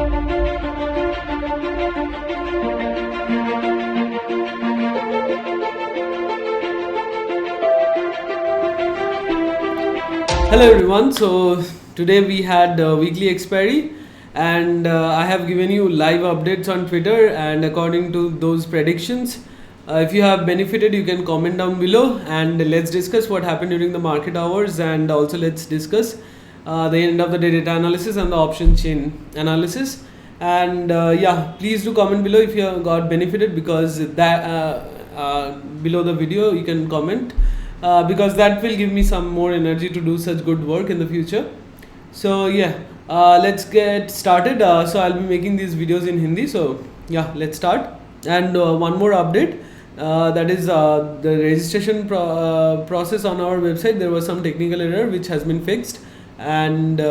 Hello everyone. So today we had weekly expiry, and I have given you live updates on Twitter. And according to those predictions, if you have benefited, you can comment down below, and let's discuss what happened during the market hours, and also let's discuss the end of the day data analysis and the option chain analysis. And yeah, please do comment below if you have got benefited, because that below the video you can comment. Because that will give me some more energy to do such good work in the future. So yeah, let's get started. So I'll be making these videos in Hindi. So yeah, let's start. And one more update, that is the registration process on our website. There was some technical error which has been fixed, and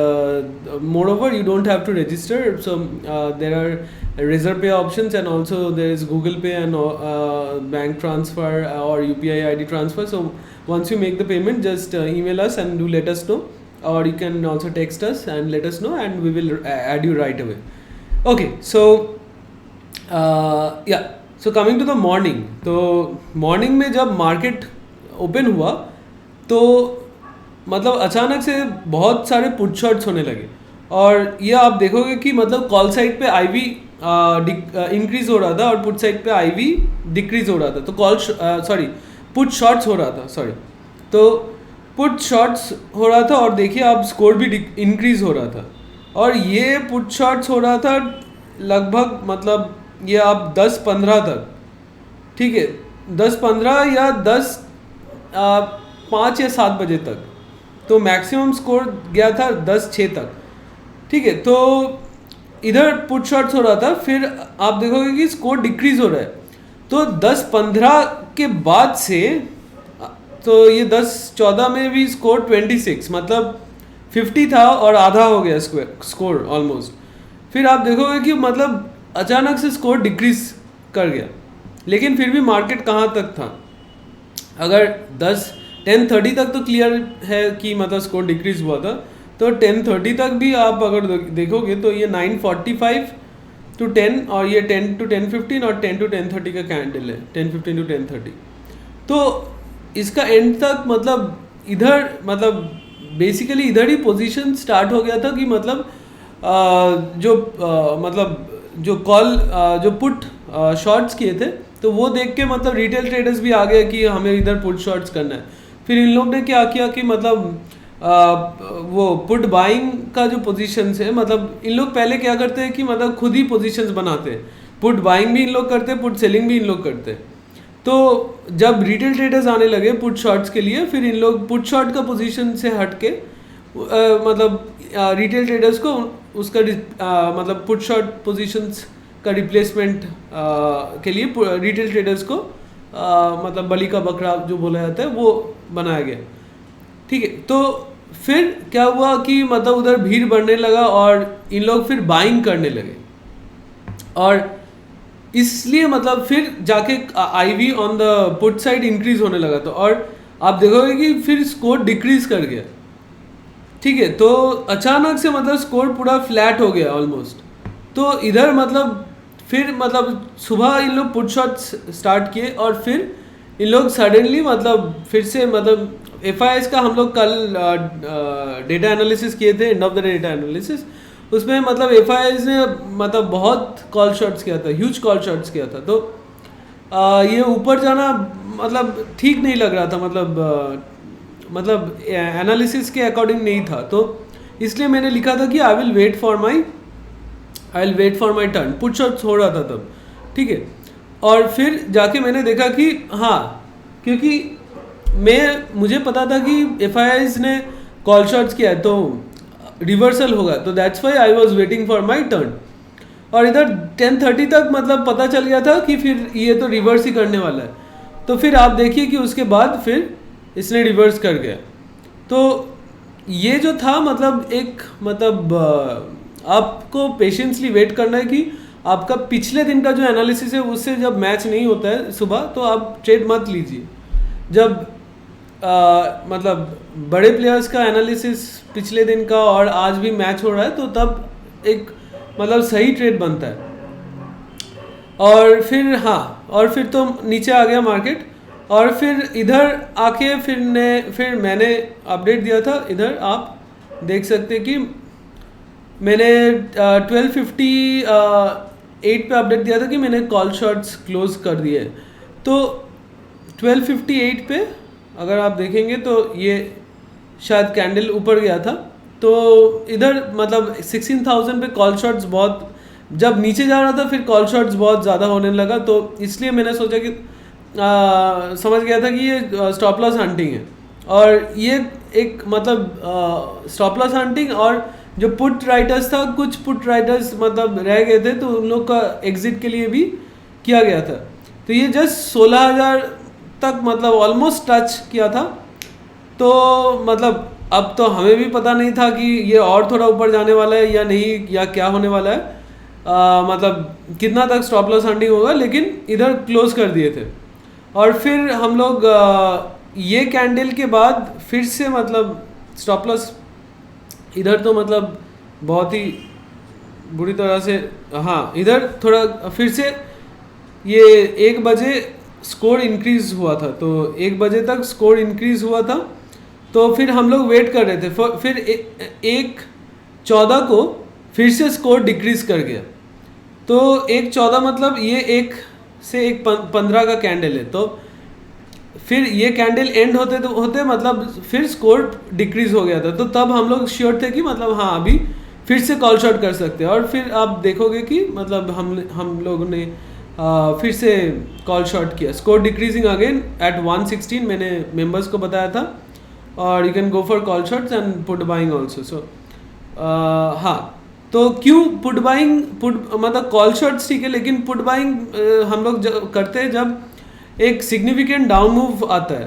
moreover, you don't have to register. So there are Razor Pay options, and also there is Google Pay and bank transfer or UPI ID transfer. So once you make the payment, just email us and do let us know, or you can also text us and let us know, and we will add you right away. Okay, so yeah, so coming to the morning. तो morning में जब market open हुआ तो मतलब अचानक से बहुत सारे पुट शॉट्स होने लगे, और ये आप देखोगे कि मतलब कॉल साइड पे आईवी इंक्रीज हो रहा था और पुट साइड पे आईवी डिक्रीज हो रहा था. तो पुट शॉट्स हो रहा था, तो पुट शॉट्स हो रहा था, और देखिए आप स्कोर भी इंक्रीज हो रहा था. और ये पुट शॉट्स हो रहा था लगभग मतलब ये आप 10-15 तक, ठीक है, 10-15 या 5 या 7 बजे तक. तो मैक्सिमम स्कोर गया था 10-6 तक, ठीक है. तो इधर पुट शॉट्स हो रहा था, फिर आप देखोगे कि स्कोर डिक्रीज हो रहा है. तो 10-15 के बाद से तो ये 10-14 में भी स्कोर 26, मतलब 50 था और आधा हो गया स्कोर ऑलमोस्ट. फिर आप देखोगे कि मतलब अचानक से स्कोर डिक्रीज कर गया, लेकिन फिर भी मार्केट कहाँ तक था. अगर 10-10:30 तक तो क्लियर है कि मतलब स्कोर डिक्रीज हुआ था, तो 10:30 तक भी आप अगर देखोगे तो ये 9:45 to 10 और ये 10 to 10:15 और 10 to 10:30 का कैंडल है, 10:15 to 10:30. तो इसका एंड तक मतलब इधर मतलब बेसिकली इधर ही पोजीशन स्टार्ट हो गया था कि मतलब जो कॉल जो पुट शॉर्ट्स किए थे, तो वो देख के मतलब रिटेल ट्रेडर्स भी आ गए कि हमें इधर पुट शॉर्ट्स करना है. फिर इन लोग ने क्या किया कि मतलब वो पुट बाइंग का जो पोजीशंस है, मतलब इन लोग पहले क्या करते हैं कि मतलब खुद ही पोजीशंस बनाते हैं. पुट बाइंग भी इन लोग करते हैं, पुट सेलिंग भी इन लोग करते हैं. तो जब रिटेल ट्रेडर्स आने लगे पुट शॉर्ट्स के लिए, फिर इन लोग पुट शॉर्ट का पोजीशन से हट के मतलब रिटेल ट्रेडर्स को उसका मतलब पुट शॉर्ट पोजीशंस का रिप्लेसमेंट के लिए रिटेल ट्रेडर्स को मतलब बलि का बकरा जो बोला जाता है वो बनाया गया, ठीक है. तो फिर क्या हुआ कि मतलब उधर भीड़ बढ़ने लगा और इन लोग फिर बाइंग करने लगे, और इसलिए मतलब फिर जाके IV on the put side increase होने लगा. तो और आप देखोगे कि फिर स्कोर डिक्रीज कर गया, ठीक है. तो अचानक से मतलब स्कोर पूरा फ्लैट हो गया ऑलमोस्ट. तो इधर मतलब फिर मतलब सुबह इन लोग पुट शॉट्स स्टार्ट किए, और फिर इन लोग सडनली मतलब फिर से मतलब FIS का हम लोग कल डेटा एनालिसिस किए थे, end of the data analysis. उसमें मतलब FIS ने मतलब बहुत कॉल शॉट्स किया था, ह्यूज कॉल शॉट्स किया था. तो ये ऊपर जाना मतलब ठीक नहीं लग रहा था, मतलब एनालिसिस के अकॉर्डिंग नहीं था. तो इसलिए मैंने लिखा था कि I will wait for my turn. Put shorts हो रहा था तब, ठीक है. और फिर जाके मैंने देखा कि हाँ, क्योंकि मुझे पता था कि FIS ने कॉल शॉट्स किया है तो रिवर्सल होगा, तो that's why I was waiting for my turn. और इधर 10:30 तक मतलब पता चल गया था कि फिर ये तो रिवर्स ही करने वाला है. तो फिर आप देखिए कि उसके बाद फिर इसने रिवर्स कर गया. तो ये जो था मतलब एक मतलब आपको पेशेंसली वेट करना है कि आपका पिछले दिन का जो एनालिसिस है उससे जब मैच नहीं होता है सुबह, तो आप ट्रेड मत लीजिए. जब मतलब बड़े प्लेयर्स का एनालिसिस पिछले दिन का और आज भी मैच हो रहा है, तो तब एक मतलब सही ट्रेड बनता है। और फिर तो नीचे आ गया मार्केट, और फिर इधर आके फिर मैंने अपडेट दिया था। इधर आप देख सकते हैं कि मैंने 12:58 पे अपडेट दिया था कि मैंने कॉल शॉट्स क्लोज कर दिए। तो 12:58 पे अगर आप देखेंगे तो ये शायद कैंडल ऊपर गया था, तो इधर मतलब 16,000 पे कॉल शॉट्स बहुत, जब नीचे जा रहा था फिर कॉल शॉट्स बहुत ज़्यादा होने लगा, तो इसलिए मैंने सोचा कि समझ गया था कि ये स्टॉप लॉस हंटिंग है। और ये एक मतलब स्टॉप लॉस हंटिंग, और जो पुट राइटर्स था, कुछ पुट राइटर्स मतलब रह गए थे, तो उन लोग का एग्जिट के लिए भी किया गया था। तो ये जस्ट 16,000 तक मतलब ऑलमोस्ट टच किया था। तो मतलब अब तो हमें भी पता नहीं था कि ये और थोड़ा ऊपर जाने वाला है या नहीं, या क्या होने वाला है, मतलब कितना तक स्टॉप लॉस हंटिंग होगा, लेकिन इधर क्लोज कर दिए थे। और फिर हम लोग ये कैंडल के बाद फिर से मतलब स्टॉप लॉस इधर तो मतलब बहुत ही बुरी तरह से, इधर थोड़ा फिर से ये 1 बजे स्कोर इंक्रीज हुआ था, तो 1 बजे तक स्कोर इंक्रीज हुआ था। तो फिर हम लोग वेट कर रहे थे, फिर 1:14 को फिर से स्कोर डिक्रीज कर गया। तो 1:14 मतलब ये 1 से 1:15 का कैंडल है, तो फिर ये कैंडल एंड होते मतलब फिर स्कोर डिक्रीज हो गया था। तो तब हम लोग श्योर थे कि मतलब अभी फिर से कॉल शॉट कर सकते हैं। और फिर आप देखोगे कि मतलब हम लोगों ने फिर से कॉल शॉट किया, स्कोर डिक्रीजिंग अगेन एट 116 मैंने मेंबर्स को बताया था। और you can go for call shorts and put buying also. So तो क्यों पुट मतलब कॉल शॉट्स ठीक है, लेकिन पुट बाइंग हम लोग करते हैं जब एक सिग्निफिकेंट डाउन मूव आता है।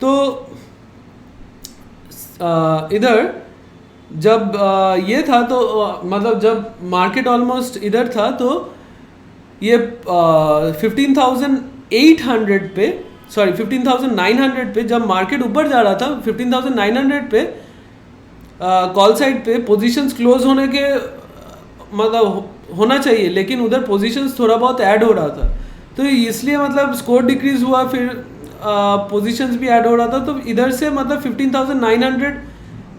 तो इधर जब ये था, तो मतलब जब मार्केट ऑलमोस्ट इधर था, तो ये 15,900 पे जब मार्केट ऊपर जा रहा था, 15,900 पे कॉल साइड पे पोजीशंस क्लोज होने के मतलब होना चाहिए, लेकिन उधर पोजीशंस थोड़ा बहुत ऐड हो रहा था, तो इसलिए मतलब स्कोर डिक्रीज हुआ, फिर पोजीशंस भी ऐड हो रहा था। तो इधर से मतलब 15,900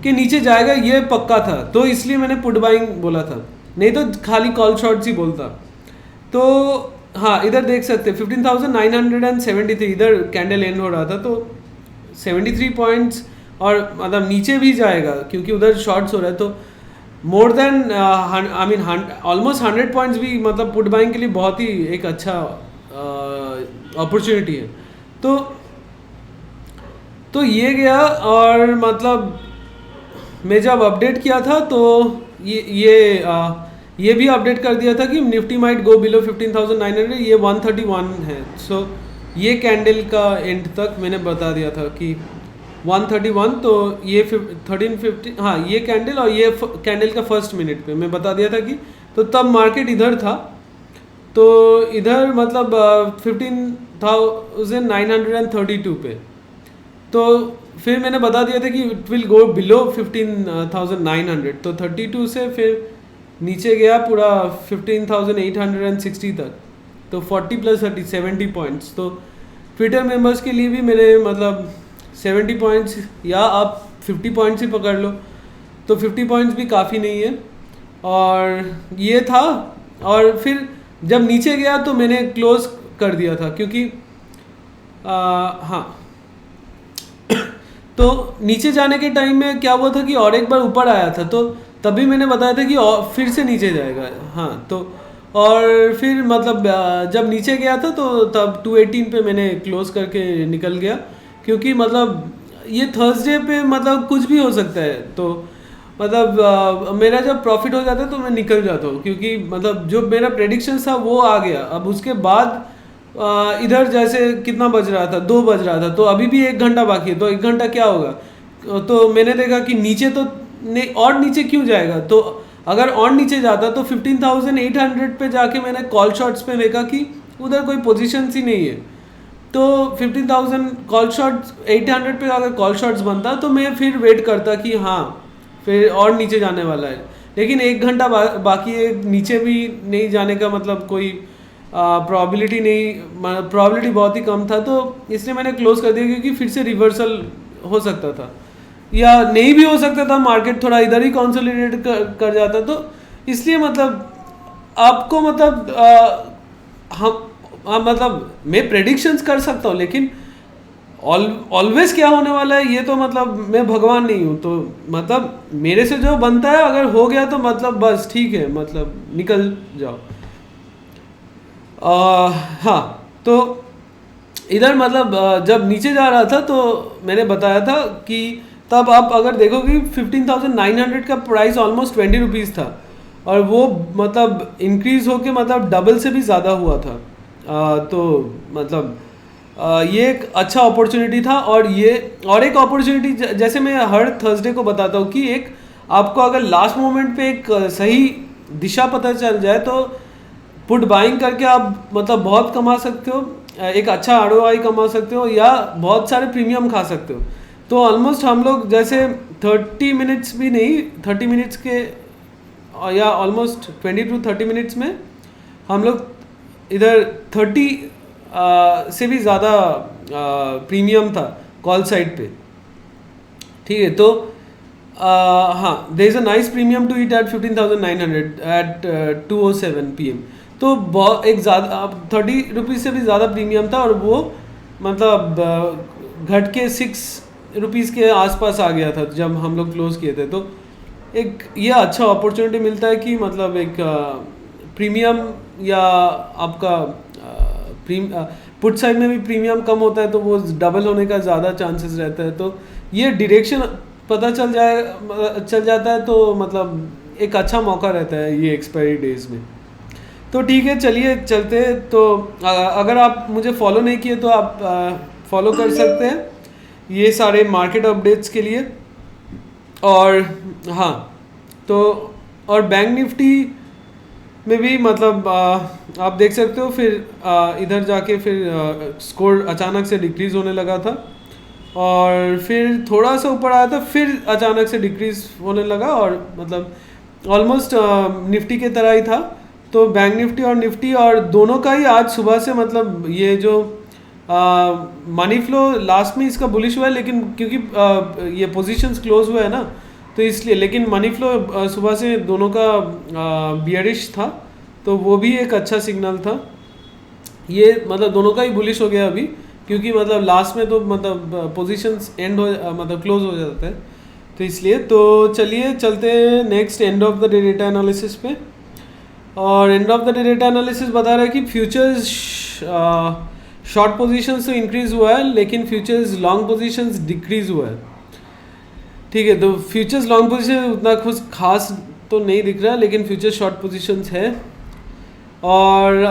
के नीचे जाएगा ये पक्का था, तो इसलिए मैंने पुट बाइंग बोला था, नहीं तो खाली कॉल शॉट्स ही बोलता। तो इधर देख सकते 15,973 इधर कैंडल एंड हो रहा था, तो 73 पॉइंट्स और मतलब नीचे भी जाएगा क्योंकि उधर शॉर्ट्स हो रहा है। तो मोर देन ऑलमोस्ट 100 पॉइंट्स भी मतलब पुट बाइंग के लिए बहुत ही एक अच्छा अपॉर्चुनिटी है। तो ये गया, और मतलब मैं जब अपडेट किया था तो ये भी अपडेट कर दिया था कि निफ्टी माइट गो बिलो 15,900, ये 131 है। सो ये कैंडल का एंड तक मैंने बता दिया था कि 131, तो ये 1350 ये कैंडल और ये कैंडल का फर्स्ट मिनट पे मैं बता दिया था कि, तो तब मार्केट इधर था, तो इधर मतलब 15,932 पे, तो फिर मैंने बता दिया था कि इट विल गो बिलो 15,900, तो 32 से फिर नीचे गया पूरा 15,860 तक, तो 40 + 30 70 पॉइंट्स। तो ट्विटर मेंबर्स के लिए भी मैंने मतलब 70 पॉइंट्स या आप 50 पॉइंट्स ही पकड़ लो, तो 50 पॉइंट्स भी काफ़ी नहीं है। और ये था, और फिर जब नीचे गया तो मैंने क्लोज कर दिया था, क्योंकि तो नीचे जाने के टाइम में क्या हुआ था कि और एक बार ऊपर आया था, तो तभी मैंने बताया था कि और फिर से नीचे जाएगा। तो और फिर मतलब जब नीचे गया था तो तब 218 पे मैंने क्लोज करके निकल गया, क्योंकि मतलब ये थर्सडे पे मतलब कुछ भी हो सकता है। तो मतलब मेरा जब प्रॉफिट हो जाता है तो मैं निकल जाता हूँ, क्योंकि मतलब जो मेरा प्रेडिक्शन था वो आ गया। अब उसके बाद इधर जैसे कितना बज रहा था, 2 बज रहा था, तो अभी भी 1 घंटा बाकी है, तो 1 घंटा क्या होगा। तो मैंने देखा कि नीचे तो नहीं, और नीचे क्यों जाएगा, तो अगर और नीचे जाता तो 15,800 पे जाके मैंने कॉल शॉट्स पे देखा कि उधर कोई पोजीशन ही नहीं है। तो 15,000 कॉल शॉट्स 800 पे अगर कॉल शॉट्स बनता तो मैं फिर वेट करता कि फिर और नीचे जाने वाला है, लेकिन 1 घंटा बाकी है, नीचे भी नहीं जाने का मतलब कोई प्रॉबिलिटी नहीं, प्रॉबिलिटी बहुत ही कम था, तो इसलिए मैंने क्लोज कर दिया क्योंकि फिर से रिवर्सल हो सकता था या नहीं भी हो सकता था, मार्केट थोड़ा इधर ही कंसोलिडेट कर जाता, तो इसलिए मतलब आपको मतलब मतलब मैं प्रेडिक्शंस कर सकता हूँ, लेकिन ऑलवेज क्या होने वाला है ये तो मतलब मैं भगवान नहीं हूँ, तो मतलब मेरे से जो बनता है अगर हो गया तो मतलब बस ठीक है, मतलब निकल जाओ। हाँ, तो इधर मतलब जब नीचे जा रहा था तो मैंने बताया था कि तब आप अगर देखोगे 15,900 का प्राइस ऑलमोस्ट 20 रुपीज़ था, और वो मतलब इंक्रीज होके मतलब डबल से भी ज़्यादा हुआ था। तो मतलब ये एक अच्छा अपॉर्चुनिटी था, और ये और एक अपॉर्चुनिटी जैसे मैं हर थर्सडे को बताता हूँ कि एक आपको अगर लास्ट मोमेंट पे एक सही दिशा पता चल जाए तो पुट बाइंग करके आप मतलब बहुत कमा सकते हो, एक अच्छा ROI कमा सकते हो या बहुत सारे प्रीमियम खा सकते हो। तो ऑलमोस्ट हम लोग जैसे 30 मिनट्स भी नहीं, 30 मिनट्स के या ऑलमोस्ट 20 to 30 मिनट्स में हम लोग इधर 30 से भी ज़्यादा प्रीमियम था कॉल साइड पे, ठीक है। तो हाँ, there is a nice premium to it at 15,900 at 2:07 PM। तो बहुत एक ज़्यादा 30 रुपीज़ से भी ज़्यादा प्रीमियम था, और वो मतलब घट के 6 रुपीज़ के आसपास आ गया था जब हम लोग क्लोज किए थे। तो एक ये अच्छा अपॉर्चुनिटी मिलता है कि मतलब एक प्रीमियम या आपका पुट साइड में भी प्रीमियम कम होता है तो वो डबल होने का ज़्यादा चांसेस रहता है। तो ये डायरेक्शन पता चल जाता है, तो मतलब एक अच्छा मौका रहता है ये एक्सपायरी डेज में। तो ठीक है, चलिए चलते हैं। तो अगर आप मुझे फॉलो नहीं किए तो आप फॉलो कर सकते हैं ये सारे मार्केट अपडेट्स के लिए। और हाँ, तो और बैंक निफ्टी में भी मतलब आप देख सकते हो, फिर इधर जाके फिर स्कोर अचानक से डिक्रीज होने लगा था, और फिर थोड़ा सा ऊपर आया था, फिर अचानक से डिक्रीज होने लगा, और मतलब ऑलमोस्ट निफ्टी के तरह ही था। तो बैंक निफ्टी और निफ्टी और दोनों का ही आज सुबह से मतलब ये जो मनी फ्लो लास्ट में इसका बुलिश हुआ है, लेकिन क्योंकि ये पोजीशंस क्लोज हुआ है ना, तो इसलिए, लेकिन मनी फ्लो सुबह से दोनों का बियरिश था, तो वो भी एक अच्छा सिग्नल था। ये मतलब दोनों का ही बुलिश हो गया अभी, क्योंकि मतलब लास्ट में तो मतलब पोजीशंस एंड हो मतलब क्लोज हो जाते हैं, तो इसलिए। तो चलिए चलते हैं next end of the day data analysis पे। और end of the day data analysis बता रहा है कि फ्यूचर्स शॉर्ट पोजीशंस तो इंक्रीज हुआ है, लेकिन फ्यूचर्स लॉन्ग पोजीशंस डिक्रीज हुआ है, ठीक है। तो फ्यूचर्स लॉन्ग पोजीशन उतना कुछ खास तो नहीं दिख रहा, लेकिन फ्यूचर शॉर्ट पोजीशंस है। और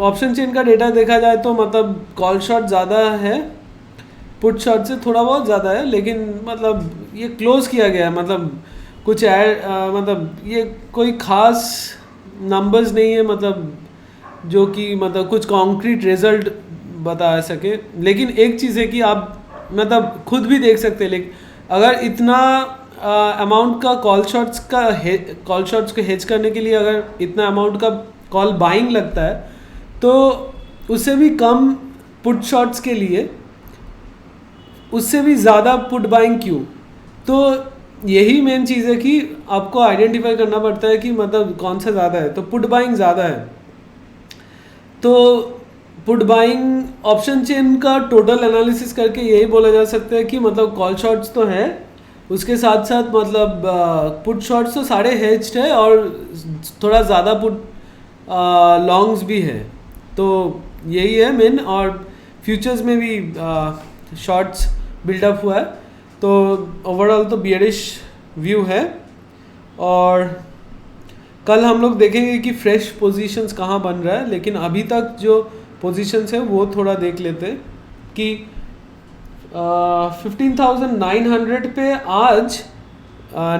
ऑप्शन चेन का डेटा देखा जाए तो मतलब कॉल शॉट ज़्यादा है, पुट शॉट से थोड़ा बहुत ज़्यादा है, लेकिन मतलब ये क्लोज किया गया है, मतलब कुछ मतलब ये कोई खास नंबर्स नहीं है मतलब जो कि मतलब कुछ कॉन्क्रीट रिजल्ट बता सके। लेकिन एक चीज़ है कि आप मतलब खुद भी देख सकते हैं, लेकिन अगर इतना अमाउंट का कॉल शॉट्स को हेज करने के लिए अगर इतना अमाउंट का कॉल बाइंग लगता है, तो उससे भी कम पुट शॉट्स के लिए उससे भी ज़्यादा पुट बाइंग क्यों? तो यही मेन चीज़ है कि आपको आइडेंटिफाई करना पड़ता है कि मतलब कौन सा ज़्यादा है। तो पुट बाइंग ज़्यादा है, तो पुट बाइंग ऑप्शन चेन का टोटल एनालिसिस करके यही बोला जा सकता है कि मतलब कॉल शॉट्स तो है, उसके साथ साथ मतलब पुट शॉट्स तो सारे हेज्ड है, और थोड़ा ज़्यादा पुट लॉन्ग्स भी है। तो यही है मेन। और फ्यूचर्स में भी शॉर्ट्स बिल्डअप हुआ है, तो ओवरऑल तो बियरिश व्यू है। और कल हम लोग देखेंगे कि फ्रेश पोजीशंस कहाँ बन रहा है, लेकिन अभी तक जो पोजीशंस है वो थोड़ा देख लेते हैं कि 15,900 पे आज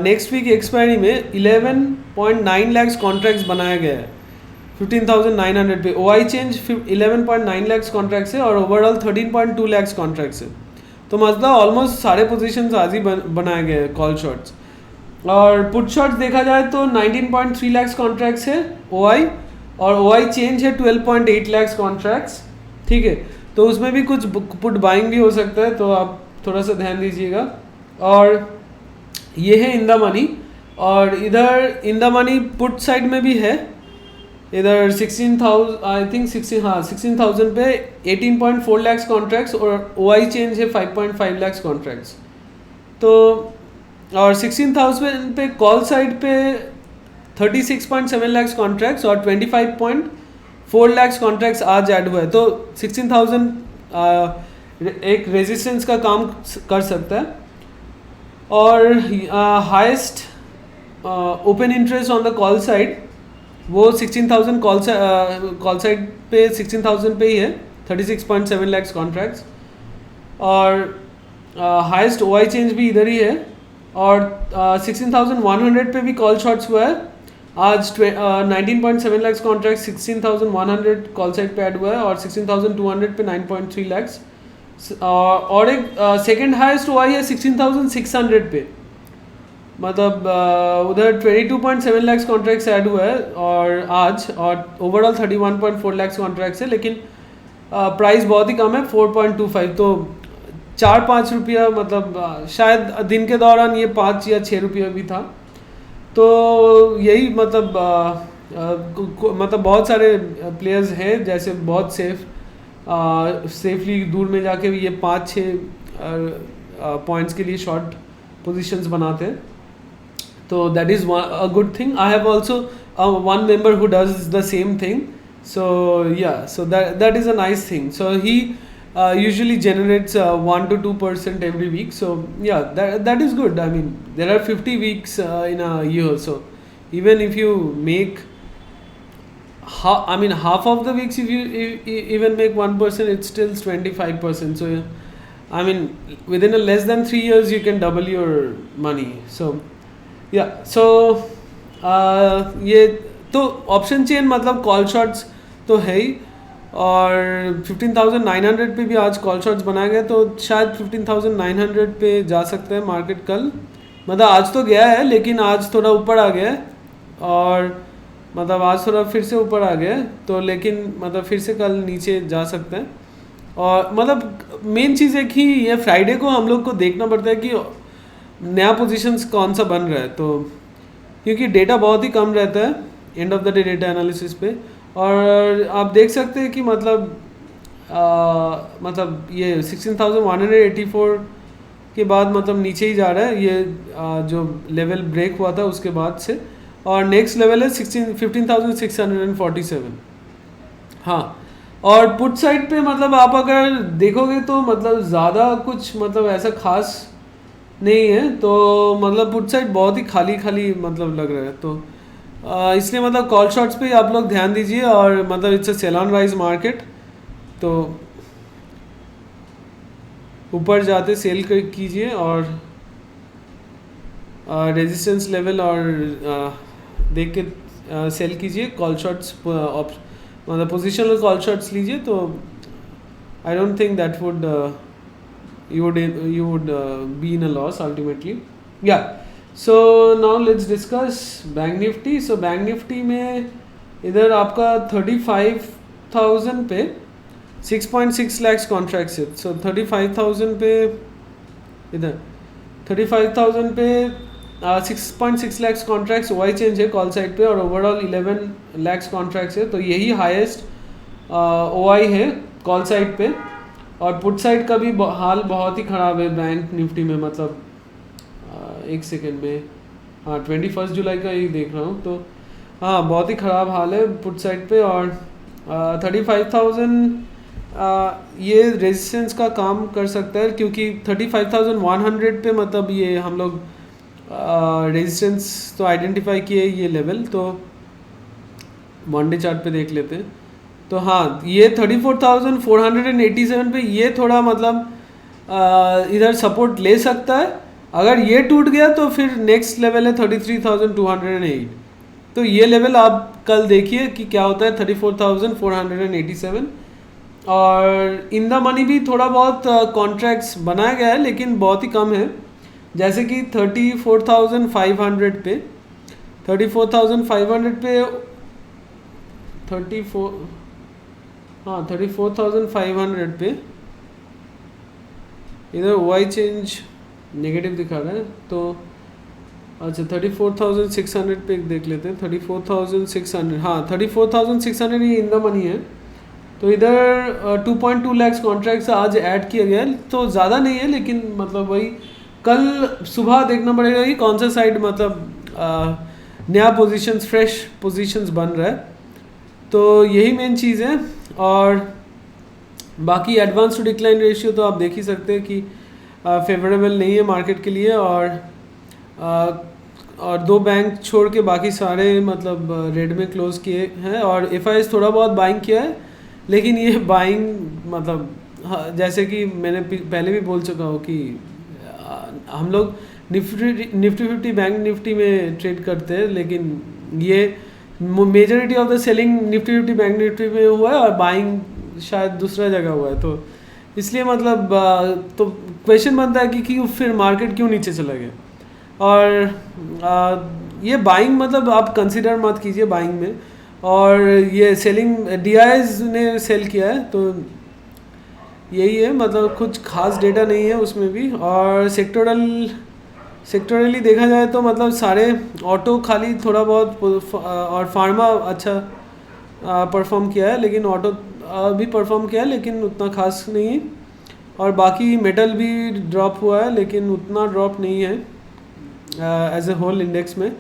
नेक्स्ट वीक एक्सपायरी में 11.9 लाख कॉन्ट्रैक्ट्स बनाया गया है 15,900 पे। OI चेंज 11.9 लाख कॉन्ट्रैक्ट्स है, और ओवरऑल 13.2 लाख कॉन्ट्रैक्ट्स है। तो मतलब ऑलमोस्ट सारे पोजीशंस आज ही बनाए गए हैं कॉल शॉट्स। और पुट शॉट्स देखा जाए तो 19.3 लाख कॉन्ट्रैक्ट्स है ओआई, और ओआई चेंज है 12.8 लाख कॉन्ट्रैक्ट्स, ठीक है। तो उसमें भी कुछ पुट बाइंग भी हो सकता है, तो आप थोड़ा सा ध्यान दीजिएगा। और ये है इन द मनी, और इधर in the money put side में भी है, इधर 16,000 आई थिंक 16,000 पे 18.4 लाख कॉन्ट्रैक्ट्स, और ओआई चेंज है 5.5 लाख कॉन्ट्रैक्ट्स। तो और 16,000 पे कॉल साइड पे 36.7 लाख कॉन्ट्रैक्ट्स और 25.4 लाख कॉन्ट्रैक्ट्स आज ऐड हुए, तो 16,000 एक रेजिस्टेंस का काम कर सकता है। और highest open interest on the call side वो 16,000 कॉल साइड पे 16,000 पे ही है, 36.7 लाख कॉन्ट्रैक्ट्स। और हाईएस्ट ओआई चेंज भी इधर ही है, और 16,100 पे भी कॉल शॉट्स हुआ है आज। 19.7 लाख कॉन्ट्रैक्ट 16,100 कॉल साइड पे ऐड हुआ है, और 16,200 पे 9.3 लाख। और एक सेकंड हाईएस्ट ओआई है 16,600 पे, मतलब उधर 22.7 लाख कॉन्ट्रैक्ट्स ऐड हुआ है और आज, और ओवरऑल 31.4 लाख कॉन्ट्रैक्ट्स है, लेकिन प्राइस बहुत ही कम है 4.25, तो 4-5 रुपया, मतलब शायद दिन के दौरान ये 5 या 6 रुपया भी था। तो यही मतलब बहुत सारे प्लेयर्स हैं जैसे बहुत सेफली दूर में जाके ये 5-6 पॉइंट्स के लिए शॉर्ट पोजीशंस बनाते हैं, तो that is a good thing. I have also one member who does the same thing, so yeah, so that is a nice thing. So he usually generates 1 to 2% every week, so yeah, that is good. I mean, there are 50 weeks in a year, so even if you make half of the weeks, if you even make 1%, it's still 25%. So I mean, within a less than 3 years you can double your money. So yeah, so ये तो option chain मतलब call shots तो है ही, और 15,900 पे भी आज call shots बनाए गए, तो शायद 15,900 पे जा सकते हैं मार्केट कल। मतलब आज तो गया है, लेकिन आज थोड़ा ऊपर आ गया है, और मतलब आज थोड़ा फिर से ऊपर आ गया है, तो लेकिन मतलब फिर से कल नीचे जा सकते हैं। और मतलब मेन चीज़ है कि ये फ्राइडे को हम लोग को देखना पड़ता है कि नया पोजीशंस कौन सा बन रहा है, तो क्योंकि डेटा बहुत ही कम रहता है end of the day data analysis पे। और आप देख सकते हैं कि मतलब ये 16,184 के बाद मतलब नीचे ही जा रहा है ये, जो लेवल ब्रेक हुआ था उसके बाद से, और नेक्स्ट लेवल है 15,647। हाँ, और पुट साइड पे मतलब आप अगर देखोगे तो मतलब ज़्यादा कुछ मतलब ऐसा खास नहीं है, तो मतलब पुट साइड बहुत ही खाली मतलब लग रहा है, तो इसलिए मतलब कॉल शॉट्स पे आप लोग ध्यान दीजिए, और मतलब it's a sell on rise market, तो ऊपर जाते सेल कीजिए, और रेजिस्टेंस लेवल और देख के सेल कीजिए। कॉल शॉट्स मतलब पोजिशनल कॉल शॉट्स लीजिए, तो I don't think that would you would be in a loss ultimately. Yeah, so now let's discuss Bank Nifty. So Bank Nifty में इधर आपका 35,000 पे 6.6 lakhs कॉन्ट्रैक्ट्स है, so 35,000 पे इधर 35,000 पे 6.6 lakhs कॉन्ट्रैक्ट्स वाई चेंज है कॉल साइड पे, और ओवरऑल 11 lakhs कॉन्ट्रैक्ट्स है, तो यही हाईएस्ट ओआई है कॉल साइड पे। और पुट साइड का भी हाल बहुत ही ख़राब है बैंक निफ्टी में, मतलब एक सेकेंड में, हाँ 21 जुलाई का ही देख रहा हूँ, तो हाँ बहुत ही ख़राब हाल है पुट साइड पे। और 35,000 ये रेजिस्टेंस का काम कर सकता है, क्योंकि 35,100 पे मतलब ये हम लोग रेजिस्टेंस तो आइडेंटिफाई किए ये लेवल, तो वन डे चार्ट पे देख लेते हैं। तो हाँ, ये 34,487 पे ये थोड़ा मतलब इधर सपोर्ट ले सकता है। अगर ये टूट गया तो फिर नेक्स्ट लेवल है 33,208, तो ये लेवल आप कल देखिए कि क्या होता है 34,487। और इन द मनी भी थोड़ा बहुत कॉन्ट्रैक्ट्स बनाया गया है, लेकिन बहुत ही कम है, जैसे कि 34,500 पे, 34,500 पे 34, हाँ 34,500 पे इधर वाई चेंज नेगेटिव दिखा रहा है, तो अच्छा 34,600 पे देख लेते हैं। 34,600, हाँ 34,600 ये इन द मनी है। तो इधर 2.2 लैक्स कॉन्ट्रैक्ट्स आज ऐड किया गया है, तो ज़्यादा नहीं है, लेकिन मतलब वही कल सुबह देखना पड़ेगा कि कौन सा साइड मतलब नया पोजीशंस, फ्रेश पोजीशंस बन रहा है। तो यही मेन चीज़ है। और बाकी एडवांस टू डिक्लाइन रेशियो तो आप देख ही सकते हैं कि फेवरेबल नहीं है मार्केट के लिए। और दो बैंक छोड़ के बाकी सारे मतलब रेड में क्लोज किए हैं, और एफ थोड़ा बहुत बाइंग किया है, लेकिन ये बाइंग मतलब जैसे कि मैंने पहले भी बोल चुका हूँ कि हम लोग निफ्टी 50 बैंक निफ्टी में ट्रेड करते हैं, लेकिन ये majority of the selling Nifty 50 bank Nifty में हुआ है और बाइंग शायद दूसरा जगह हुआ है। तो इसलिए मतलब तो क्वेश्चन बनता है कि फिर मार्केट क्यों नीचे चला गया। और ये बाइंग मतलब आप कंसिडर मत कीजिए बाइंग में। और ये सेलिंग DIs ने सेल किया है, तो यही है, मतलब कुछ खास डेटा नहीं है उसमें भी। और सेक्टोरली देखा जाए तो मतलब सारे ऑटो खाली थोड़ा बहुत और फार्मा अच्छा परफॉर्म किया है, लेकिन ऑटो भी परफॉर्म किया है, लेकिन उतना खास नहीं है। और बाकी मेटल भी ड्रॉप हुआ है, लेकिन उतना ड्रॉप नहीं है एज ए होल इंडेक्स में।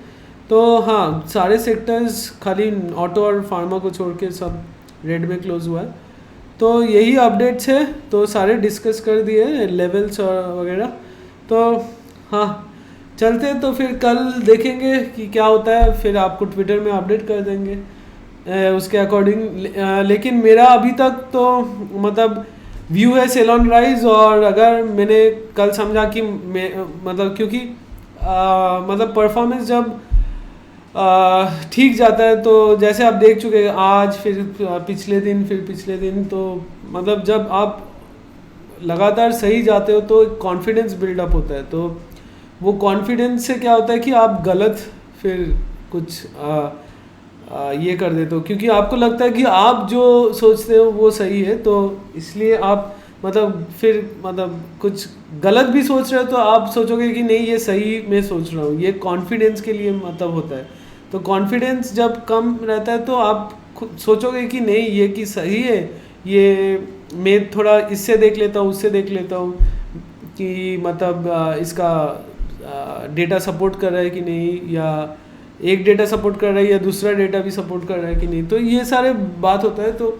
तो हाँ, सारे सेक्टर्स खाली ऑटो और फार्मा को छोड़ के सब रेड में क्लोज हुआ है। तो यही अपडेट्स है, तो सारे डिस्कस कर दिए लेवल्स और वगैरह। तो हाँ चलते हैं, तो फिर कल देखेंगे कि क्या होता है, फिर आपको ट्विटर में अपडेट कर देंगे उसके अकॉर्डिंग। लेकिन मेरा अभी तक तो मतलब व्यू है सेल ऑन राइज। और अगर मैंने कल समझा कि मतलब क्योंकि मतलब परफॉर्मेंस जब ठीक जाता है, तो जैसे आप देख चुके हैं आज, फिर पिछले दिन, तो मतलब जब आप लगातार सही जाते हो तो कॉन्फिडेंस बिल्डअप होता है। तो वो कॉन्फिडेंस से क्या होता है कि आप गलत फिर कुछ ये कर देते हो, क्योंकि आपको लगता है कि आप जो सोचते हो वो सही है, तो इसलिए आप मतलब फिर मतलब कुछ गलत भी सोच रहे हो तो आप सोचोगे कि नहीं ये सही मैं सोच रहा हूँ। ये कॉन्फिडेंस के लिए मतलब होता है। तो कॉन्फिडेंस जब कम रहता है तो आप खुद सोचोगे कि नहीं ये कि सही है, ये मैं थोड़ा इससे देख लेता हूँ, उससे देख लेता हूँ कि मतलब इसका डेटा सपोर्ट कर रहा है कि नहीं, या एक डेटा सपोर्ट कर रहा है या दूसरा डेटा भी सपोर्ट कर रहा है कि नहीं। तो ये सारे बात होता है। तो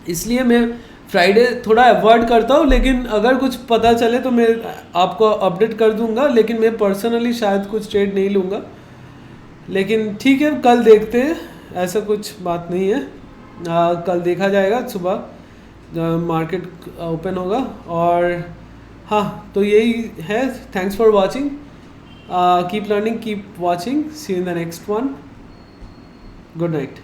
इसलिए मैं फ्राइडे थोड़ा अवॉइड करता हूँ, लेकिन अगर कुछ पता चले तो मैं आपको अपडेट कर दूंगा। लेकिन मैं पर्सनली शायद कुछ ट्रेड नहीं लूँगा, लेकिन ठीक है कल देखते हैं, ऐसा कुछ बात नहीं है। कल देखा जाएगा, सुबह मार्केट ओपन होगा। और हाँ, तो यही है। Thanks for watching, keep learning, keep watching, see you in the next one, good night.